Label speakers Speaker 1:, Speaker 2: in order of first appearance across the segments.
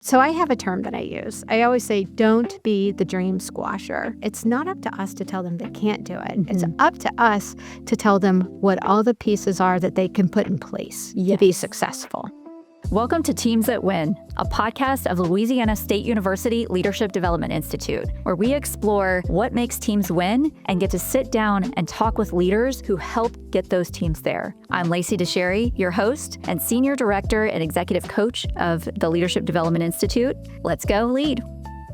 Speaker 1: So I have a term that I use. I always say, don't be the dream squasher. It's not up to us to tell them they can't do it. It's up to us to tell them what all the pieces are that they can put in place to be successful.
Speaker 2: Welcome to Teams That Win, a podcast of Louisiana State University Leadership Development Institute, where we explore what makes teams win and get to sit down and talk with leaders who help get those teams there. I'm Lacy Dicharry, your host and Senior Director and Executive Coach of the Leadership Development Institute. Let's go lead.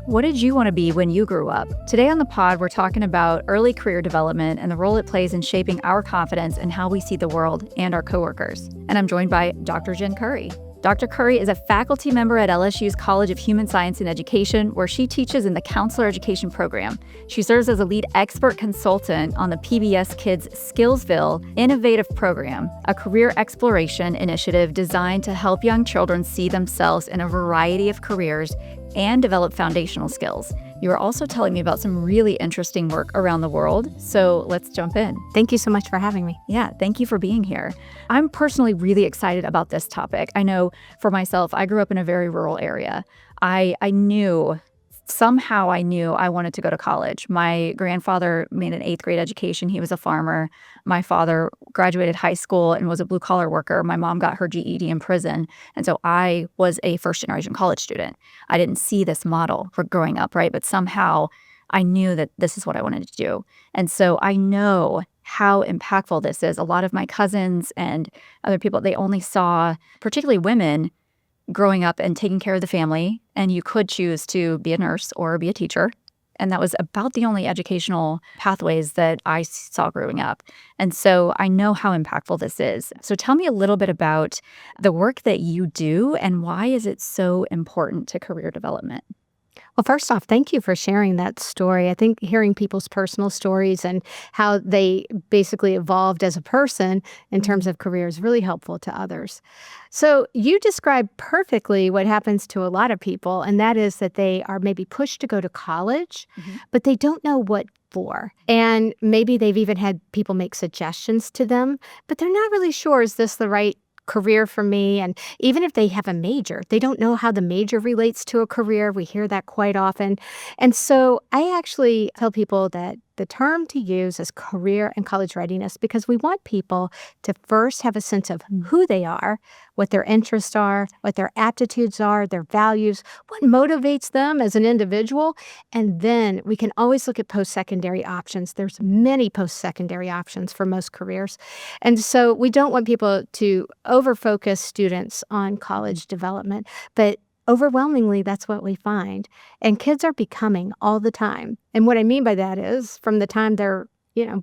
Speaker 2: What did you want to be when you grew up? Today on the pod, we're talking about early career development and the role it plays in shaping our confidence and how we see the world and our coworkers. And I'm joined by Dr. Jen Curry. Dr. Curry is a faculty member at LSU's College of Human Science and Education, where she teaches in the Counselor Education program. She serves as a lead expert consultant on the PBS Kids Skillsville Innovative Program, a career exploration initiative designed to help young children see themselves in a variety of careers and develop foundational skills. You are also telling me about some really interesting work around the world, so let's jump in.
Speaker 1: Thank you so much for having me.
Speaker 2: Yeah, thank you for being here. I'm personally really excited about this topic. I know for myself, I grew up in a very rural area. I knew I wanted to go to college. My grandfather made an 8th grade education. He was a farmer. My father graduated high school and was a blue-collar worker. My mom got her GED in prison. And so I was a first-generation college student. I didn't see this model for growing up, right? But somehow I knew that this is what I wanted to do. And so I know how impactful this is. A lot of my cousins and other people, they only saw, particularly women, growing up and taking care of the family, and you could choose to be a nurse or be a teacher. And that was about the only educational pathways that I saw growing up. And so I know how impactful this is. So tell me a little bit about the work that you do and why is it so important to career development?
Speaker 1: Well, first off, thank you for sharing that story. I think hearing people's personal stories and how they basically evolved as a person in terms of career is really helpful to others. So you described perfectly what happens to a lot of people, and that is that they are maybe pushed to go to college, but they don't know what for. And maybe they've even had people make suggestions to them, but they're not really sure, is this the right career for me? And even if they have a major, they don't know how the major relates to a career. We hear that quite often. And so I actually tell people that the term to use is career and college readiness, because we want people to first have a sense of who they are, what their interests are, what their aptitudes are, their values, what motivates them as an individual. And then we can always look at post-secondary options. There's many post-secondary options for most careers. And so we don't want people to over-focus students on college development, but overwhelmingly, that's what we find. And kids are becoming all the time. And what I mean by that is from the time they're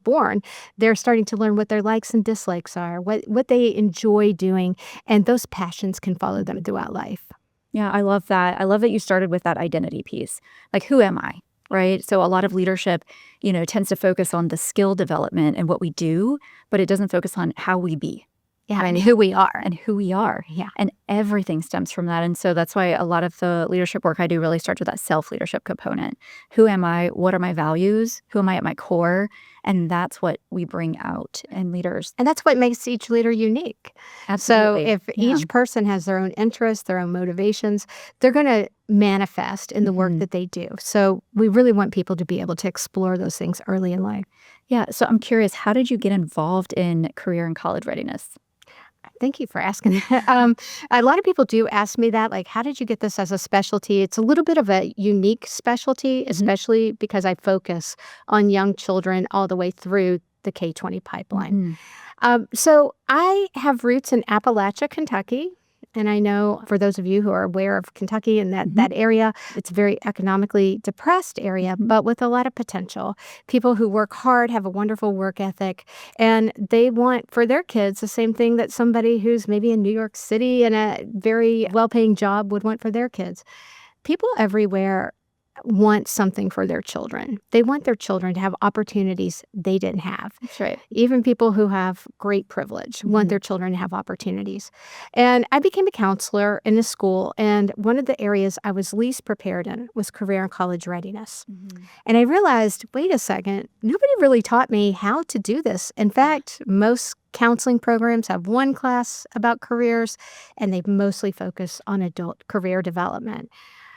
Speaker 1: born, they're starting to learn what their likes and dislikes are, what they enjoy doing, and those passions can follow them throughout life.
Speaker 2: Yeah, I love that. I love that you started with that identity piece. Like, who am I? Right? So a lot of leadership, tends to focus on the skill development and what we do, but it doesn't focus on how we be.
Speaker 1: Yeah, and who we are.
Speaker 2: Yeah. And everything stems from that. And so that's why a lot of the leadership work I do really starts with that self-leadership component. Who am I? What are my values? Who am I at my core? And that's what we bring out in leaders.
Speaker 1: And that's what makes each leader unique.
Speaker 2: Absolutely.
Speaker 1: So if each person has their own interests, their own motivations, they're going to manifest in the work that they do. So we really want people to be able to explore those things early in life.
Speaker 2: Yeah. So I'm curious, how did you get involved in career and college readiness?
Speaker 1: Thank you for asking that. A lot of people do ask me that, like, how did you get this as a specialty? It's a little bit of a unique specialty, especially because I focus on young children all the way through the K-20 pipeline. So I have roots in Appalachia, Kentucky. And I know for those of you who are aware of Kentucky and that area, it's a very economically depressed area, but with a lot of potential. People who work hard, have a wonderful work ethic, and they want for their kids the same thing that somebody who's maybe in New York City in a very well-paying job would want for their kids. People everywhere want something for their children. They want their children to have opportunities they didn't have.
Speaker 2: That's right.
Speaker 1: Even people who have great privilege want their children to have opportunities. And I became a counselor in a school, and one of the areas I was least prepared in was career and college readiness. And I realized, wait a second, nobody really taught me how to do this. In fact, most counseling programs have one class about careers, and they mostly focus on adult career development.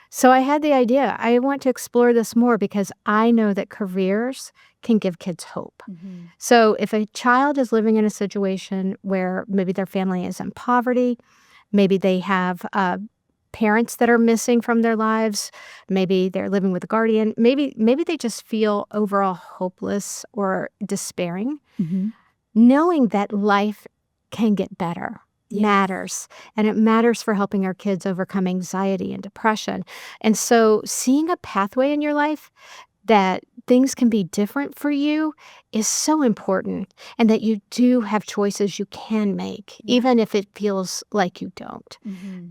Speaker 1: So I had the idea, I want to explore this more because I know that careers can give kids hope. So if a child is living in a situation where maybe their family is in poverty, maybe they have parents that are missing from their lives, maybe they're living with a guardian, maybe they just feel overall hopeless or despairing, knowing that life can get better matters. And it matters for helping our kids overcome anxiety and depression. And so seeing a pathway in your life that things can be different for you is so important, and that you do have choices you can make, even if it feels like you don't.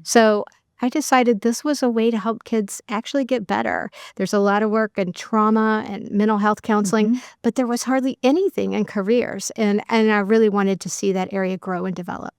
Speaker 1: So I decided this was a way to help kids actually get better. There's a lot of work in trauma and mental health counseling, but there was hardly anything in careers. And I really wanted to see that area grow and develop.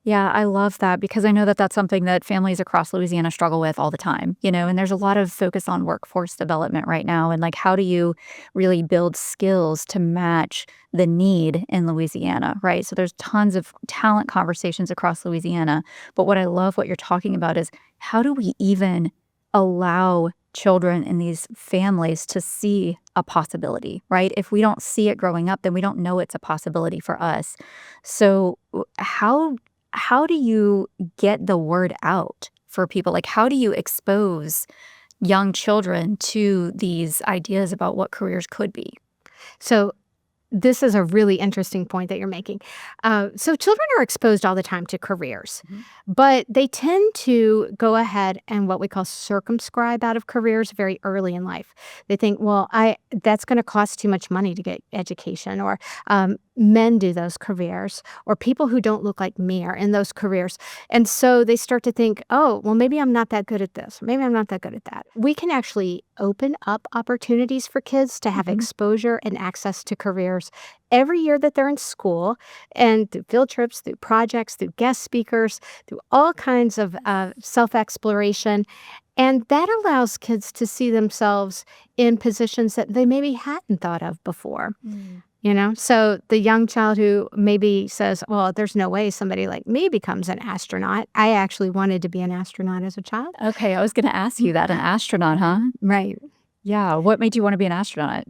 Speaker 2: Yeah, I love that because I know that that's something that families across Louisiana struggle with all the time, and there's a lot of focus on workforce development right now. And like, how do you really build skills to match the need in Louisiana, right? So there's tons of talent conversations across Louisiana. But what I love what you're talking about is how do we even allow children in these families to see a possibility, right? If we don't see it growing up, then we don't know it's a possibility for us. So how do you get the word out for people? Like, how do you expose young children to these ideas about what careers could be?
Speaker 1: So this is a really interesting point that you're making. So children are exposed all the time to careers, but they tend to go ahead and what we call circumscribe out of careers very early in life. They think, well, that's going to cost too much money to get education, or men do those careers, or people who don't look like me are in those careers. And so they start to think, oh, well, maybe I'm not that good at this, or maybe I'm not that good at that. We can actually open up opportunities for kids to have exposure and access to careers every year that they're in school, and through field trips, through projects, through guest speakers, through all kinds of self-exploration. And that allows kids to see themselves in positions that they maybe hadn't thought of before. So the young child who maybe says, well, there's no way somebody like me becomes an astronaut. I actually wanted to be an astronaut as a child.
Speaker 2: Okay, I was going to ask you that. An astronaut, huh?
Speaker 1: Right.
Speaker 2: Yeah. What made you want to be an astronaut?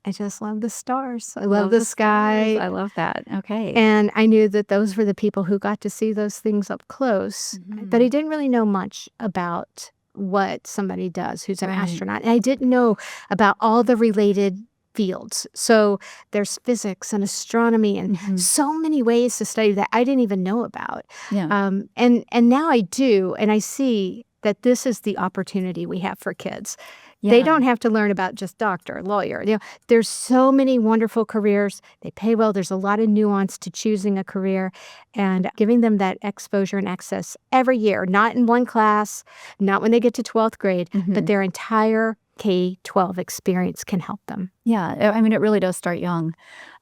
Speaker 1: I just love the stars. I love the sky.
Speaker 2: Stars. I love that. Okay.
Speaker 1: And I knew that those were the people who got to see those things up close. But I didn't really know much about what somebody does who's an astronaut. And I didn't know about all the related fields. So there's physics and astronomy and so many ways to study that I didn't even know about.
Speaker 2: Yeah.
Speaker 1: And now I do, and I see that this is the opportunity we have for kids. They don't have to learn about just doctor, lawyer. There's so many wonderful careers. They pay well. There's a lot of nuance to choosing a career, and giving them that exposure and access every year, not in one class, not when they get to 12th grade, but their entire K-12 experience can help them.
Speaker 2: Yeah, I mean, it really does start young.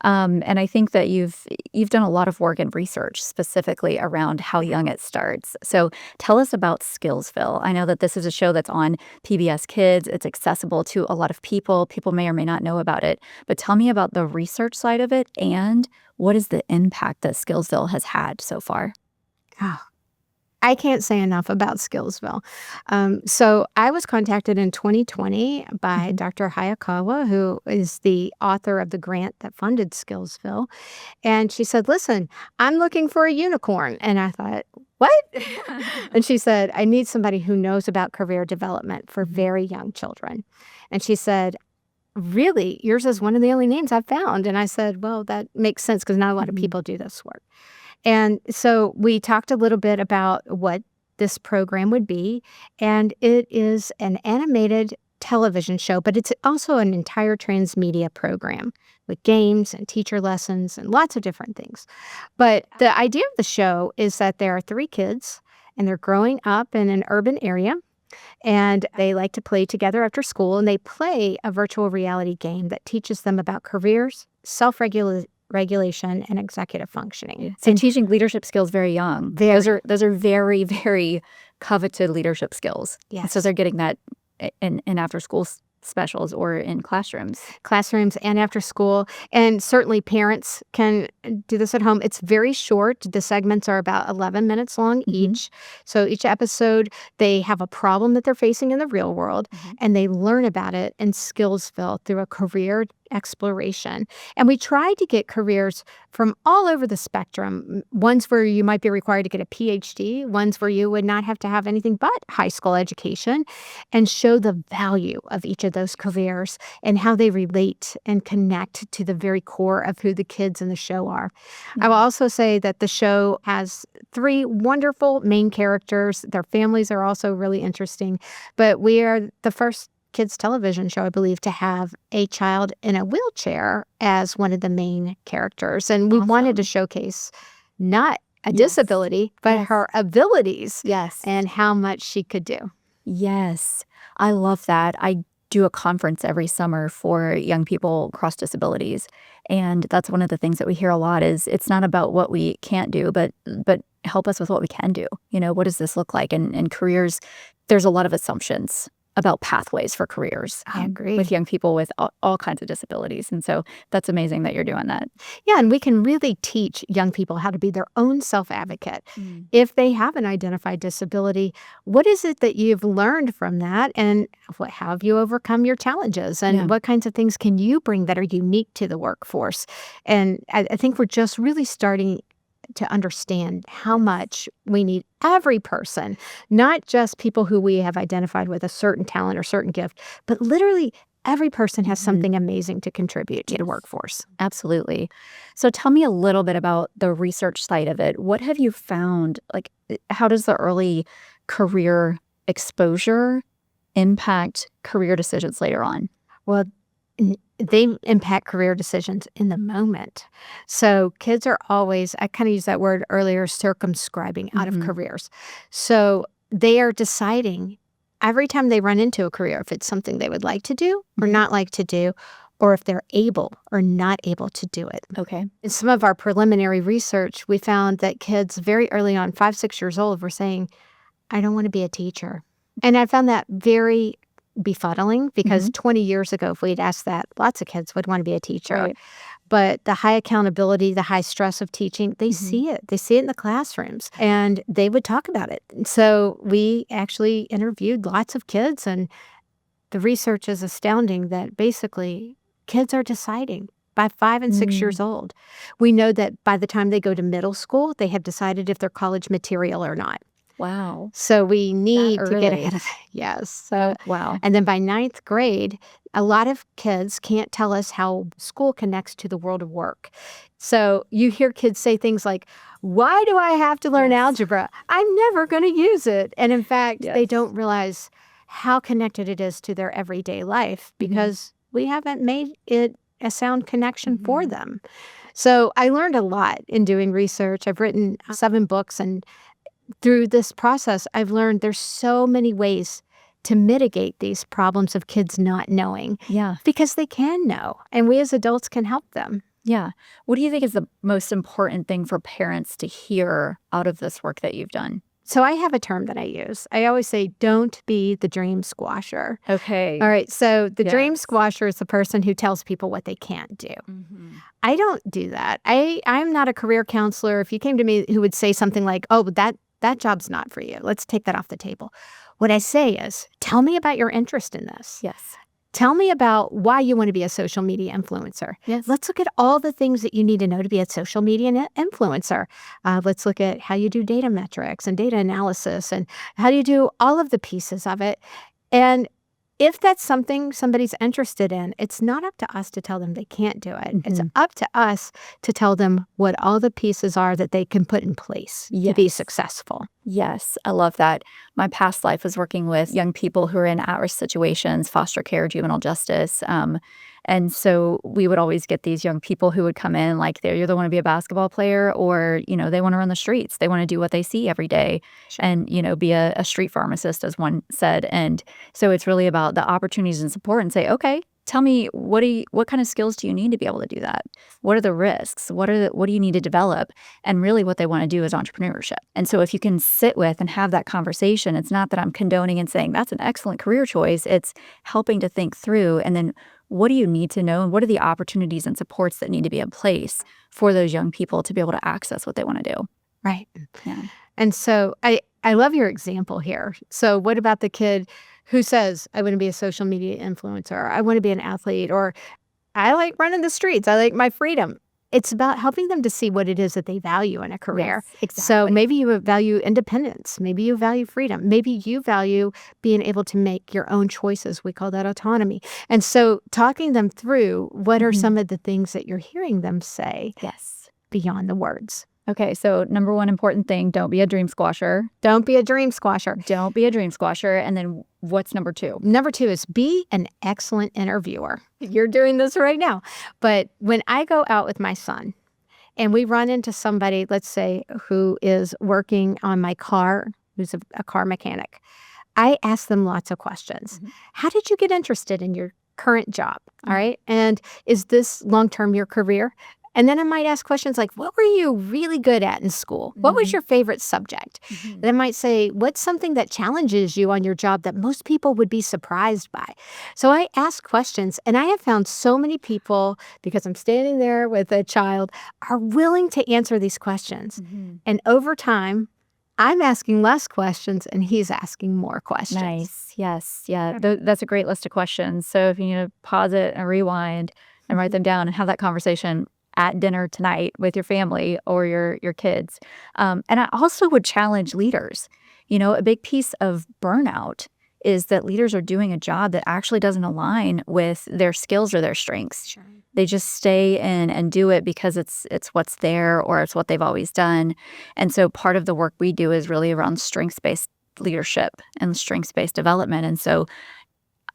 Speaker 2: And I think that you've done a lot of work and research specifically around how young it starts. So tell us about Skillsville. I know that this is a show that's on PBS Kids. It's accessible to a lot of people. People may or may not know about it. But tell me about the research side of it, and what is the impact that Skillsville has had so far?
Speaker 1: Oh, I can't say enough about Skillsville. So I was contacted in 2020 by Dr. Hayakawa, who is the author of the grant that funded Skillsville. And she said, listen, I'm looking for a unicorn. And I thought, what? And she said, I need somebody who knows about career development for very young children. And she said, really? Yours is one of the only names I've found. And I said, well, that makes sense because not a lot of people do this work. And so we talked a little bit about what this program would be, and it is an animated television show, but it's also an entire transmedia program with games and teacher lessons and lots of different things. But the idea of the show is that there are 3 kids, and they're growing up in an urban area, and they like to play together after school, and they play a virtual reality game that teaches them about careers, self-regulation, and executive functioning.
Speaker 2: So teaching leadership skills very young. Those are very, very coveted leadership skills.
Speaker 1: Yes.
Speaker 2: So they're getting that in after school specials or in classrooms.
Speaker 1: Classrooms and after school. And certainly parents can do this at home. It's very short. The segments are about 11 minutes long each. So each episode, they have a problem that they're facing in the real world, and they learn about it in Skillsville through a career exploration. And we tried to get careers from all over the spectrum, ones where you might be required to get a PhD, ones where you would not have to have anything but high school education, and show the value of each of those careers and how they relate and connect to the very core of who the kids in the show are. I will also say that the show has 3 wonderful main characters. Their families are also really interesting, but we are the first kids television show, I believe, to have a child in a wheelchair as one of the main characters. And we wanted to showcase not a disability, but her abilities and how much she could do.
Speaker 2: Yes, I love that. I do a conference every summer for young people across disabilities. And that's one of the things that we hear a lot is it's not about what we can't do, but help us with what we can do. You know, what does this look like? And careers, there's a lot of assumptions about pathways for careers.
Speaker 1: I agree.
Speaker 2: With young people with all kinds of disabilities. And so that's amazing that you're doing that.
Speaker 1: Yeah, and we can really teach young people how to be their own self-advocate. If they have an identified disability, what is it that you've learned from that? And how have you overcome your challenges? And what kinds of things can you bring that are unique to the workforce? And I think we're just really starting to understand how much we need every person, not just people who we have identified with a certain talent or certain gift, but literally every person has something amazing to contribute to the workforce.
Speaker 2: Absolutely. So tell me a little bit about the research side of it. What have you found? Like, how does the early career exposure impact career decisions later on?
Speaker 1: Well, they impact career decisions in the moment. So kids are always, I kind of used that word earlier, circumscribing out of careers. So they are deciding every time they run into a career if it's something they would like to do or not like to do, or if they're able or not able to do it.
Speaker 2: Okay.
Speaker 1: In some of our preliminary research, we found that kids very early on, 5, 6 years old, were saying, I don't want to be a teacher. And I found that very befuddling because 20 years ago, if we'd asked that, lots of kids would want to be a teacher.
Speaker 2: Right.
Speaker 1: But the high accountability, the high stress of teaching, they see it. They see it in the classrooms, and they would talk about it. So we actually interviewed lots of kids, and the research is astounding that basically kids are deciding by 5 and 6 years old. We know that by the time they go to middle school, they have decided if they're college material or not.
Speaker 2: Wow.
Speaker 1: So we need to get
Speaker 2: early.
Speaker 1: ahead of it. Yes. So,
Speaker 2: Wow.
Speaker 1: and then by 9th grade, a lot of kids can't tell us how school connects to the world of work. So you hear kids say things like, why do I have to learn algebra? I'm never going to use it. And in fact, they don't realize how connected it is to their everyday life because we haven't made it a sound connection for them. So I learned a lot in doing research. I've written 7 books, and through this process, I've learned there's so many ways to mitigate these problems of kids not knowing.
Speaker 2: Yeah.
Speaker 1: Because they can know, and we as adults can help them.
Speaker 2: Yeah. What do you think is the most important thing for parents to hear out of this work that you've done?
Speaker 1: So I have a term that I use. I always say, don't be the dream squasher.
Speaker 2: Okay.
Speaker 1: All right. So the dream squasher is the person who tells people what they can't do. I don't do that. I'm not a career counselor. If you came to me who would say something like, oh, that job's not for you, let's take that off the table. What I say is, tell me about your interest in this.
Speaker 2: Yes.
Speaker 1: Tell me about why you want to be a social media influencer.
Speaker 2: Yes.
Speaker 1: Let's look at all the things that you need to know to be a social media influencer. Let's look at how you do data metrics and data analysis and how do you do all of the pieces of it. And if that's something somebody's interested in, it's not up to us to tell them they can't do it. It's up to us to tell them what all the pieces are that they can put in place to be successful.
Speaker 2: Yes, I love that. My past life was working with young people who are in at-risk situations, foster care, juvenile justice. And so we would always get these young people who would come in like they either want to be a basketball player or, they want to run the streets. They want to do what they see every day and, be a street pharmacist, as one said. And so it's really about the opportunities and support and say, okay, tell me, what kind of skills do you need to be able to do that? What are the risks? What do you need to develop? And really what they want to do is entrepreneurship. And so if you can sit with and have that conversation, it's not that I'm condoning and saying that's an excellent career choice. It's helping to think through, and then what do you need to know, and what are the opportunities and supports that need to be in place for those young people to be able to access what they want to do.
Speaker 1: Right.
Speaker 2: Yeah.
Speaker 1: And so I love your example here. So what about the kid who says, I want to be a social media influencer, I want to be an athlete, or I like running the streets, I like my freedom? It's about helping them to see what it is that they value in a career.
Speaker 2: Yes, exactly.
Speaker 1: So maybe you value independence. Maybe you value freedom. Maybe you value being able to make your own choices. We call that autonomy. And so talking them through, what are some of the things that you're hearing them say
Speaker 2: Yes.
Speaker 1: beyond the words?
Speaker 2: Okay, so number one important thing, don't be a dream squasher.
Speaker 1: Don't be a dream squasher.
Speaker 2: Don't be a dream squasher. And then what's number two?
Speaker 1: Number two is be an excellent interviewer. You're doing this right now. But when I go out with my son and we run into somebody, let's say, who is working on my car, who's a car mechanic, I ask them lots of questions. How did you get interested in your current job? All right. And is this long-term your career? And then I might ask questions like, what were you really good at in school? What was your favorite subject? And I might say, what's something that challenges you on your job that most people would be surprised by? So I ask questions, and I have found so many people, because I'm standing there with a child, are willing to answer these questions. And over time, I'm asking less questions and he's asking more questions.
Speaker 2: Nice. Yes. Yeah. That's a great list of questions. So if you need to pause it and rewind and write them down and have that conversation at dinner tonight with your family or your kids. And I also would challenge leaders. You know, a big piece of burnout is that leaders are doing a job that actually doesn't align with their skills or their strengths.
Speaker 1: Sure.
Speaker 2: They just stay in and do it because it's what's there or it's what they've always done. And so part of the work we do is really around strengths-based leadership and strengths-based development. And so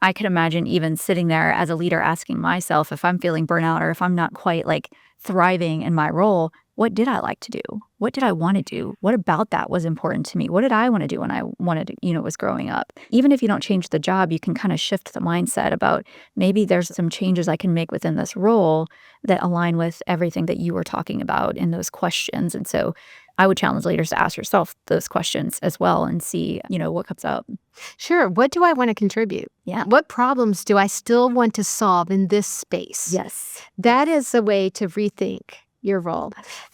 Speaker 2: I could imagine even sitting there as a leader asking myself, if I'm feeling burnout or if I'm not quite like thriving in my role, what did I like to do? What did I want to do? What about that was important to me? What did I want to do when I wanted to, was growing up? Even if you don't change the job, you can kind of shift the mindset about maybe there's some changes I can make within this role that align with everything that you were talking about in those questions. And so I would challenge leaders to ask yourself those questions as well and see, what comes up.
Speaker 1: Sure. What do I want to contribute?
Speaker 2: Yeah.
Speaker 1: What problems do I still want to solve in this space?
Speaker 2: Yes.
Speaker 1: That is a way to rethink your role.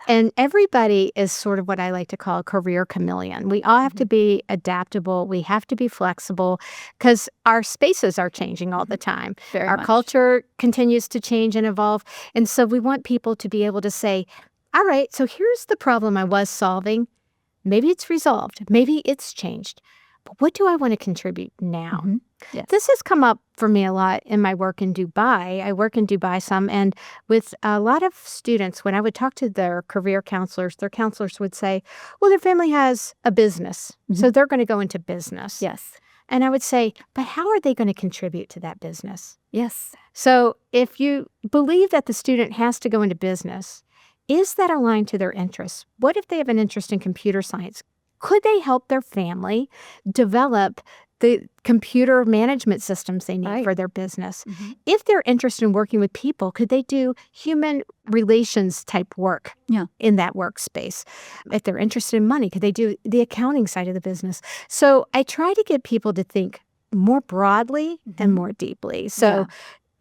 Speaker 1: And everybody is sort of what I like to call a career chameleon. We all have to be adaptable. We have to be flexible because our spaces are changing all the time. Our culture continues to change and evolve. And so we want people to be able to say, all right, so here's the problem I was solving. Maybe it's resolved. Maybe it's changed. But what do I want to contribute now?
Speaker 2: Yes.
Speaker 1: This has come up for me a lot in my work in Dubai. I work in Dubai some, and with a lot of students, when I would talk to their career counselors, their counselors would say, well, their family has a business, so they're going to go into business.
Speaker 2: Yes.
Speaker 1: And I would say, but how are they going to contribute to that business?
Speaker 2: Yes.
Speaker 1: So if you believe that the student has to go into business, is that aligned to their interests? What if they have an interest in computer science? Could they help their family develop the computer management systems they need for their business? If they're interested in working with people, could they do human relations type work in that workspace? If they're interested in money, could they do the accounting side of the business? So I try to get people to think more broadly and more deeply. So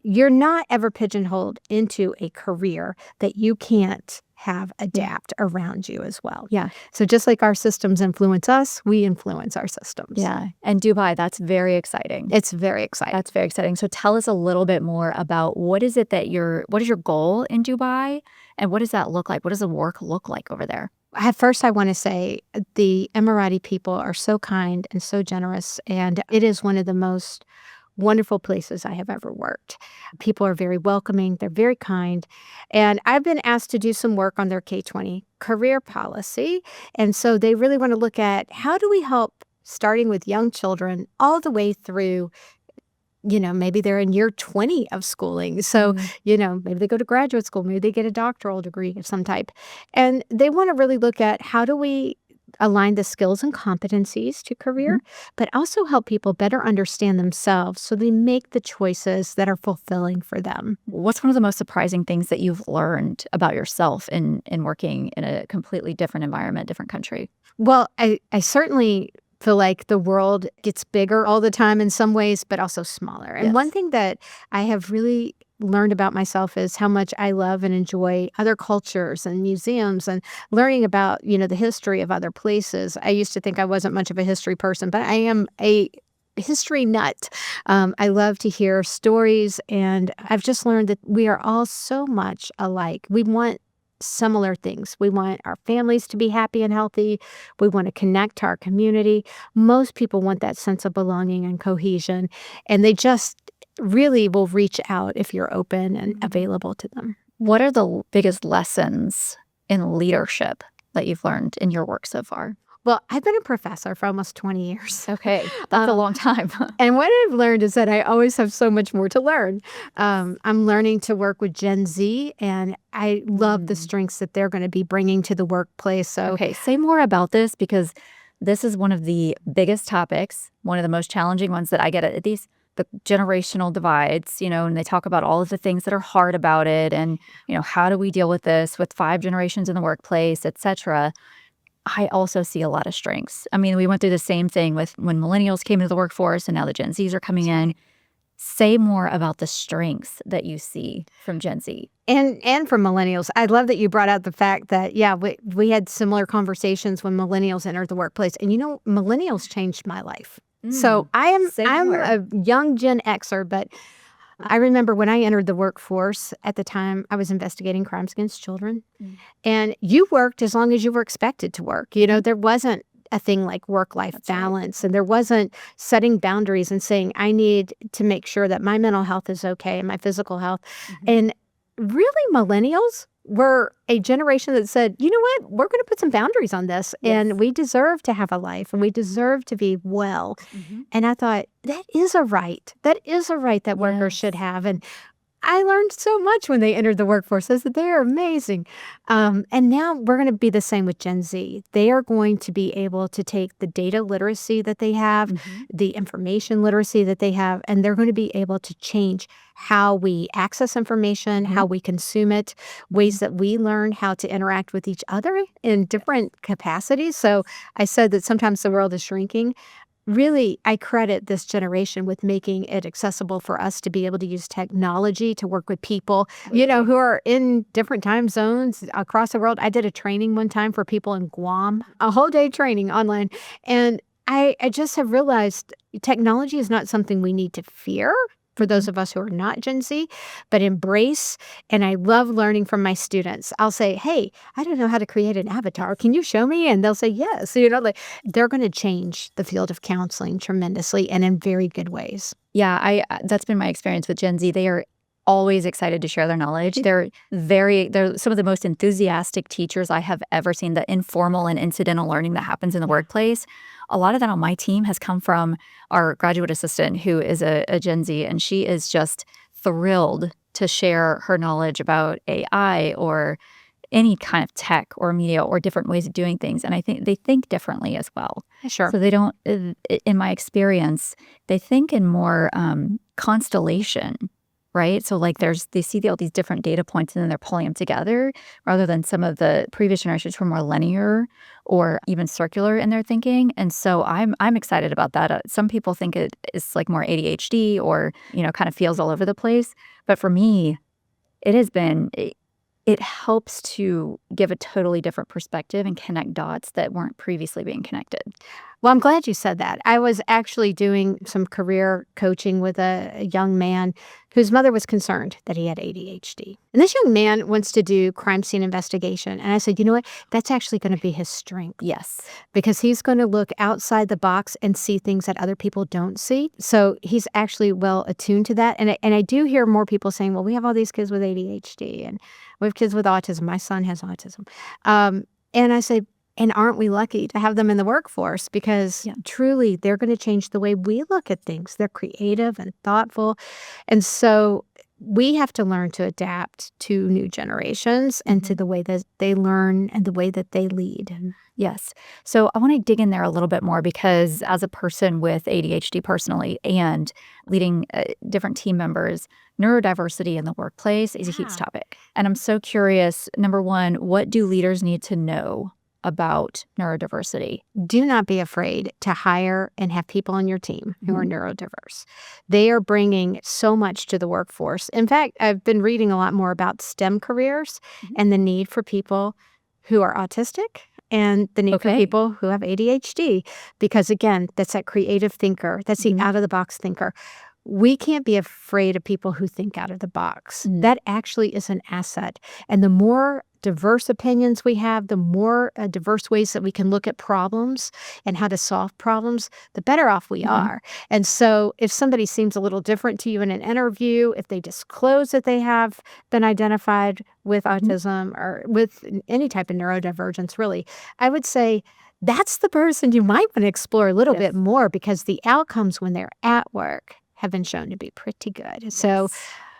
Speaker 1: you're not ever pigeonholed into a career that you can't have adapt around you as well.
Speaker 2: Yeah.
Speaker 1: So just like our systems influence us, we influence our systems.
Speaker 2: Yeah. And Dubai, that's very exciting.
Speaker 1: It's very exciting.
Speaker 2: That's very exciting. So tell us a little bit more about what is your goal in Dubai and what does that look like? What does the work look like over there?
Speaker 1: At first, I want to say the Emirati people are so kind and so generous, and it is one of the most wonderful places I have ever worked. People are very welcoming. They're very kind. And I've been asked to do some work on their K-20 career policy. And so they really want to look at how do we help starting with young children all the way through, maybe they're in year 20 of schooling. So, maybe they go to graduate school, maybe they get a doctoral degree of some type. And they want to really look at how do we align the skills and competencies to career, but also help people better understand themselves so they make the choices that are fulfilling for them.
Speaker 2: What's one of the most surprising things that you've learned about yourself in working in a completely different environment, different country?
Speaker 1: Well, I certainly feel like the world gets bigger all the time in some ways, but also smaller. And one
Speaker 2: Yes.
Speaker 1: thing that I have really learned about myself is how much I love and enjoy other cultures and museums and learning about, the history of other places. I used to think I wasn't much of a history person, but I am a history nut. I love to hear stories, and I've just learned that we are all so much alike. We want similar things. We want our families to be happy and healthy. We want to connect to our community. Most people want that sense of belonging and cohesion, and they just really will reach out if you're open and available to them.
Speaker 2: What are the biggest lessons in leadership that you've learned in your work so far?
Speaker 1: Well, I've been a professor for almost 20 years.
Speaker 2: Okay, that's a long time.
Speaker 1: And what I've learned is that I always have so much more to learn. I'm learning to work with Gen Z, and I love the strengths that they're going to be bringing to the workplace. So,
Speaker 2: Okay, say more about this, because this is one of the biggest topics, one of the most challenging ones that I get at these, the generational divides, and they talk about all of the things that are hard about it, and, how do we deal with this with 5 generations in the workplace, et cetera. I also see a lot of strengths. I mean, we went through the same thing with when millennials came into the workforce, and now the Gen Zs are coming in. Say more about the strengths that you see from Gen Z.
Speaker 1: And from millennials. I love that you brought out the fact that, we had similar conversations when millennials entered the workplace. And millennials changed my life. So I'm a young Gen Xer, but I remember when I entered the workforce at the time, I was investigating crimes against children. And you worked as long as you were expected to work. There wasn't a thing like work-life balance. And there wasn't setting boundaries and saying, I need to make sure that my mental health is okay and my physical health. And really, millennials were a generation that said, you know what, we're going to put some boundaries on this. And we deserve to have a life, and we deserve to be well. And I thought, that is a right. That is a right that workers should have. And I learned so much when they entered the workforce. I said, they're amazing. And now we're going to be the same with Gen Z. They are going to be able to take the data literacy that they have, the information literacy that they have, and they're going to be able to change how we access information, how we consume it, ways that we learn how to interact with each other in different capacities. So I said that sometimes the world is shrinking. Really, I credit this generation with making it accessible for us to be able to use technology to work with people, who are in different time zones across the world. I did a training one time for people in Guam, a whole day training online. And I just have realized technology is not something we need to fear for those of us who are not Gen Z, but embrace. And I love learning from my students. I'll say, hey, I don't know how to create an avatar. Can you show me? And they'll say, yes. They're going to change the field of counseling tremendously and in very good ways.
Speaker 2: Yeah, that's been my experience with Gen Z. They are always excited to share their knowledge. They're some of the most enthusiastic teachers I have ever seen. The informal and incidental learning that happens in the workplace, a lot of that on my team has come from our graduate assistant, who is a Gen Z, and she is just thrilled to share her knowledge about AI or any kind of tech or media or different ways of doing things. And I think they think differently as well.
Speaker 1: Sure.
Speaker 2: So they don't, in my experience, they think in more constellation, right? So they see all these different data points and then they're pulling them together, rather than some of the previous generations who were more linear or even circular in their thinking. And so I'm excited about that. Some people think it is like more ADHD or, kind of feels all over the place. But for me, it helps to give a totally different perspective and connect dots that weren't previously being connected.
Speaker 1: Well, I'm glad you said that. I was actually doing some career coaching with a young man whose mother was concerned that he had ADHD. And this young man wants to do crime scene investigation. And I said, you know what? That's actually going to be his strength.
Speaker 2: Yes.
Speaker 1: Because he's going to look outside the box and see things that other people don't see. So he's actually well attuned to that. And I do hear more people saying, well, we have all these kids with ADHD and we have kids with autism. My son has autism. And I say, and aren't we lucky to have them in the workforce? Because truly, they're going to change the way we look at things. They're creative and thoughtful. And so we have to learn to adapt to new generations and to the way that they learn and the way that they lead.
Speaker 2: Yes. So I want to dig in there a little bit more because as a person with ADHD personally and leading different team members, neurodiversity in the workplace is a huge topic. And I'm so curious, number one, what do leaders need to know about neurodiversity?
Speaker 1: Do not be afraid to hire and have people on your team who are neurodiverse. They are bringing so much to the workforce. In fact, I've been reading a lot more about STEM careers and the need for people who are autistic and the need for people who have ADHD. Because again, that's that creative thinker. That's the out-of-the-box thinker. We can't be afraid of people who think out of the box. That actually is an asset. And the more diverse opinions we have, the more diverse ways that we can look at problems and how to solve problems, the better off we are. And so if somebody seems a little different to you in an interview, if they disclose that they have been identified with autism or with any type of neurodivergence, really, I would say that's the person you might want to explore a little bit more because the outcomes when they're at work have been shown to be pretty good. So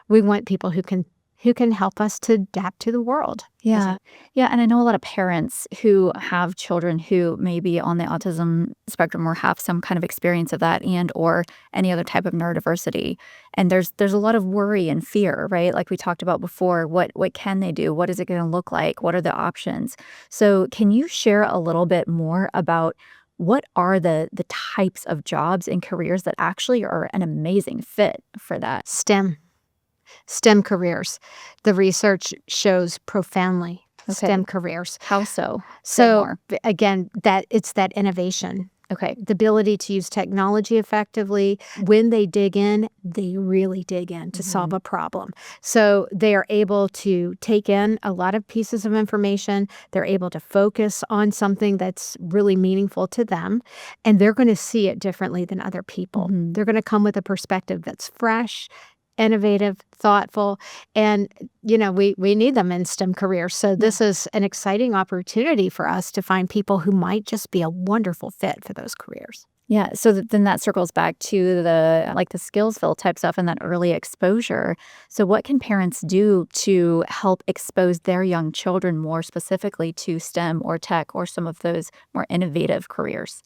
Speaker 1: we want people who can help us to adapt to the world.
Speaker 2: Yeah. Yeah. And I know a lot of parents who have children who may be on the autism spectrum or have some kind of experience of that and or any other type of neurodiversity. And there's a lot of worry and fear, right? Like we talked about before, what can they do? What is it going to look like? What are the options? So can you share a little bit more about what are the types of jobs and careers that actually are an amazing fit for that?
Speaker 1: STEM careers. The research shows profoundly STEM careers.
Speaker 2: How so?
Speaker 1: So again, that it's that innovation.
Speaker 2: Okay.
Speaker 1: The ability to use technology effectively. When they dig in, they really dig in to solve a problem. So they are able to take in a lot of pieces of information. They're able to focus on something that's really meaningful to them. And they're going to see it differently than other people. They're going to come with a perspective that's fresh, innovative, thoughtful, and we need them in STEM careers. So this is an exciting opportunity for us to find people who might just be a wonderful fit for those careers.
Speaker 2: Yeah, so then that circles back to the Skillsville type stuff and that early exposure. So what can parents do to help expose their young children more specifically to STEM or tech or some of those more innovative careers?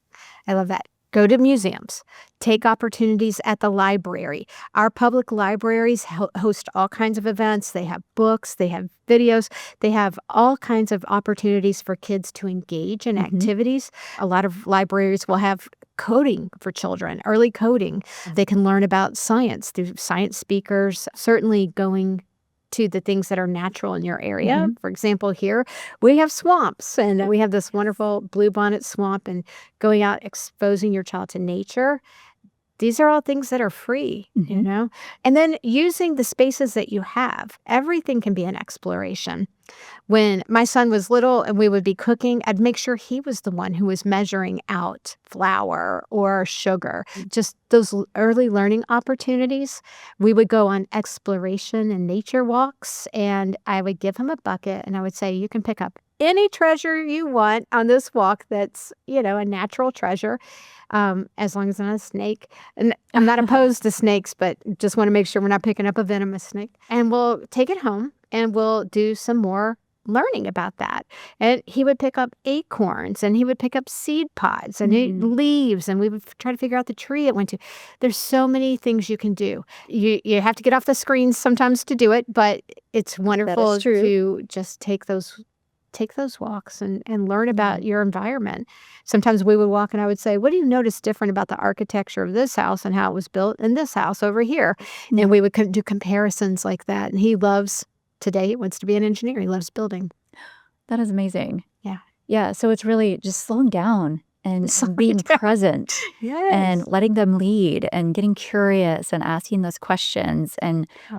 Speaker 1: I love that. Go to museums. Take opportunities at the library. Our public libraries host all kinds of events. They have books. They have videos. They have all kinds of opportunities for kids to engage in activities. A lot of libraries will have coding for children, early coding. They can learn about science through science speakers, certainly going to the things that are natural in your area. For example, here we have swamps and we have this wonderful bluebonnet swamp, and going out exposing your child to nature. These are all things that are free, and then using the spaces that you have. Everything can be an exploration. When my son was little and we would be cooking, I'd make sure he was the one who was measuring out flour or sugar. Just those early learning opportunities. We would go on exploration and nature walks, and I would give him a bucket and I would say, you can pick up any treasure you want on this walk that's, a natural treasure, as long as it's not a snake. And I'm not opposed to snakes, but just want to make sure we're not picking up a venomous snake. And we'll take it home and we'll do some more learning about that. And he would pick up acorns and he would pick up seed pods and leaves, and we would try to figure out the tree it went to. There's so many things you can do. You have to get off the screens sometimes to do it, but it's wonderful to just take those walks and learn about your environment. Sometimes we would walk and I would say, what do you notice different about the architecture of this house and how it was built in this house over here? And we would do comparisons like that. And he wants to be an engineer. He loves building.
Speaker 2: That is amazing.
Speaker 1: Yeah.
Speaker 2: Yeah. So it's really just slowing down and being present and letting them lead and getting curious and asking those questions.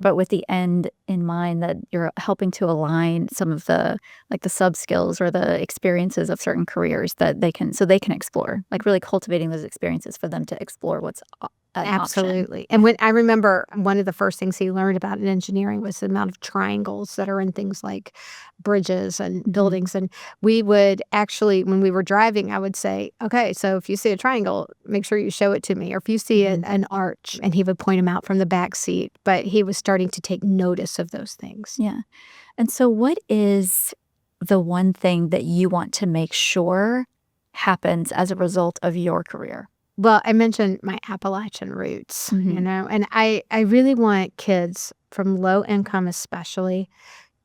Speaker 2: But with the end in mind that you're helping to align some of the sub skills or the experiences of certain careers that they can explore, like really cultivating those experiences for them to explore what's an option.
Speaker 1: Absolutely. And when I remember one of the first things he learned about in engineering was the amount of triangles that are in things like bridges and buildings. And we would actually, when we were driving, I would say, okay, so if you see a triangle, make sure you show it to me. Or if you see an arch, and he would point them out from the back seat. But he was starting to take notice of those things.
Speaker 2: Yeah. And so what is the one thing that you want to make sure happens as a result of your career?
Speaker 1: Well, I mentioned my Appalachian roots, and I really want kids from low income especially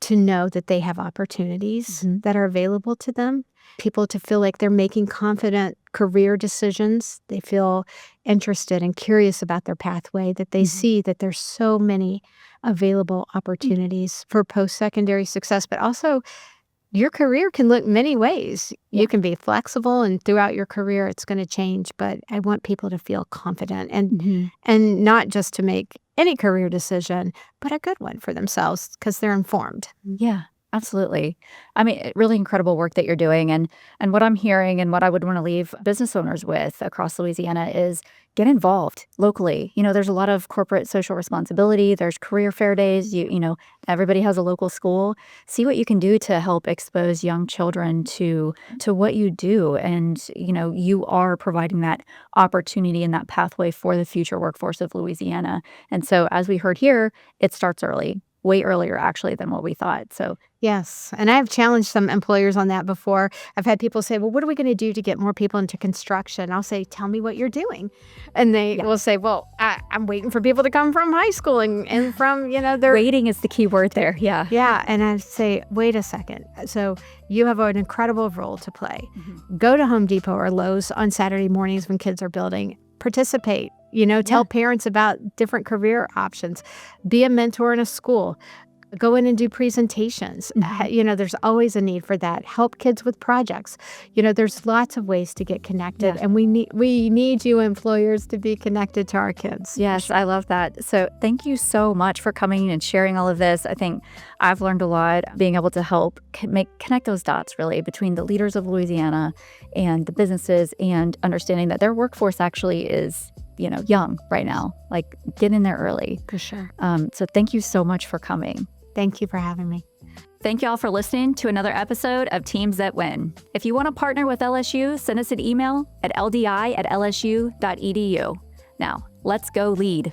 Speaker 1: to know that they have opportunities that are available to them, people to feel like they're making confident career decisions. They feel interested and curious about their pathway, that they see that there's so many available opportunities for post-secondary success, but also your career can look many ways. You can be flexible, and throughout your career, it's going to change. But I want people to feel confident and not just to make any career decision, but a good one for themselves because they're informed.
Speaker 2: Yeah, absolutely. I mean, really incredible work that you're doing. And what I'm hearing and what I would want to leave business owners with across Louisiana is get involved locally. There's a lot of corporate social responsibility. There's career fair days. Everybody has a local school. See what you can do to help expose young children to what you do. And, you are providing that opportunity and that pathway for the future workforce of Louisiana. And so as we heard here, it starts early. Way earlier, actually, than what we thought. So
Speaker 1: yes. And I've challenged some employers on that before. I've had people say, well, what are we going to do to get more people into construction? I'll say, tell me what you're doing. And they will say, well, I'm waiting for people to come from high school and from, their...
Speaker 2: Waiting is the key word there. Yeah.
Speaker 1: Yeah. And I say, wait a second. So you have an incredible role to play. Go to Home Depot or Lowe's on Saturday mornings when kids are building. Participate. Tell parents about different career options. Be a mentor in a school. Go in and do presentations. There's always a need for that. Help kids with projects. There's lots of ways to get connected, and we need you employers to be connected to our kids.
Speaker 2: Yes, I love that. So thank you so much for coming and sharing all of this. I think I've learned a lot being able to help connect those dots really between the leaders of Louisiana and the businesses, and understanding that their workforce actually is young right now. Like, get in there early.
Speaker 1: For sure.
Speaker 2: So thank you so much for coming.
Speaker 1: Thank you for having me.
Speaker 2: Thank you all for listening to another episode of Teams That Win. If you want to partner with LSU, send us an email at ldi@lsu.edu. Now, let's go lead.